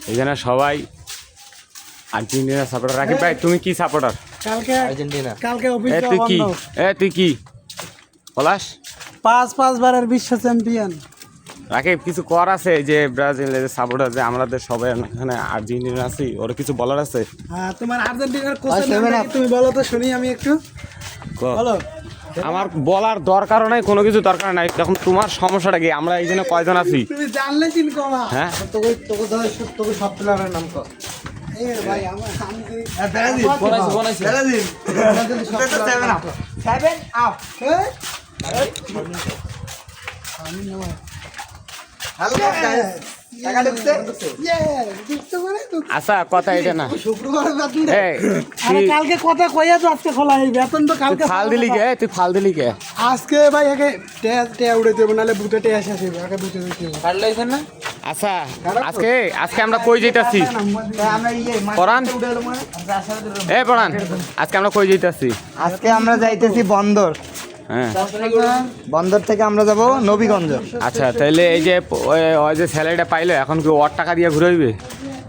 এখানে সবাই Argentina supporter. Rakib ভাই তুমি কি সাপোর্টার? কালকে আর্জেন্টিনা। কালকে অফিস তুই কি তুই কি পলাশ? 5 বারের বিশ্ব চ্যাম্পিয়ন। রাকিব কিছু কর আছে যে ব্রাজিলের সাপোর্টার যে আমাদের সবাই এখানে আর্জেন্টিনা আছি, ওর কিছু বলার আছে? হ্যাঁ, তোমার আর্জেন্টিনার কোচের নাম কি তুমি বলো তো শুনি আমি একটু। বলো। আমার বলার দরকারও নাই, কোনো কিছু দরকার নাই। তখন তোমার সমস্যাটা কি? আমরা এই জন্য কয়জন আছি? তুমি জানলে চিনকো না। হ্যাঁ তোকে সব প্লেয়ারের নাম কর। এ ভাই আমার আমি ব্রাজিল। Seven up. আমি নেব। হ্যালো গাইস, টাকা ঢুকছে? দেখতে পারে তো। আচ্ছা কথা এটা না। শুক্রবার বেতন দে। এই আরে কালকে কথা কইয়া তো আজকে খোলা এই বেতন তো কালকে ফাল দিলি কে? তুই ফাল দিলি কে? আজকে ভাই একে টে উড়ে দেব নালে বুটে টে এসে আসবে আগে বুটে দিতে হবে। কাট লাইছেন না? আচ্ছা আজকে আমরা কই যাইতাছি? আমরা পরান উঠে এলো মানে আমরা আসার দিলাম। পরান আজকে আমরা কই যাইতাছি? আজকে আমরা যাইতেছি বন্দর। হ্যাঁ বন্দর থেকে আমরা যাব নবীগঞ্জ। আচ্ছা তাহলে এই যে ওই যে স্যালারিটা পাইলে এখন কি ওর টাকা দিয়ে ঘুরে হইবে?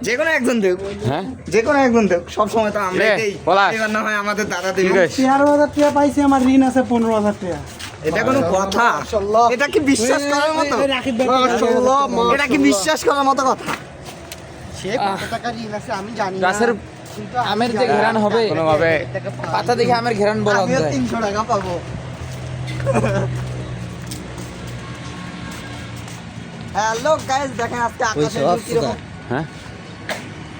যে কোনো একজন দেখ, হ্যাঁ যে কোনো একজন দেখ, সব সময় তো আমরা রে, দেই। পলাশ। এবার না হয় আমাদের দাদা ঠিক দেবে। আছে 13,000 টাকা পাইছি, আমার ঋণ আছে 15,000 টাকা। এটা কোনো কথা? এটা কি বিশ্বাস করার মতো? রাকিব ভাই এটা কি বিশ্বাস করার মতো কথা? সে কত টাকা ঋণ আছে আমি জানি না। গাছের আমের যে ঘেরান হবে কোনোভাবে পাতা দেখে আমের ঘেরান বলা আমিও যায়। 300 টাকা পাবো। হ্যালো গাইস, দেখেন আজকে আকাশে ওই সব কিরকম হ্যাঁ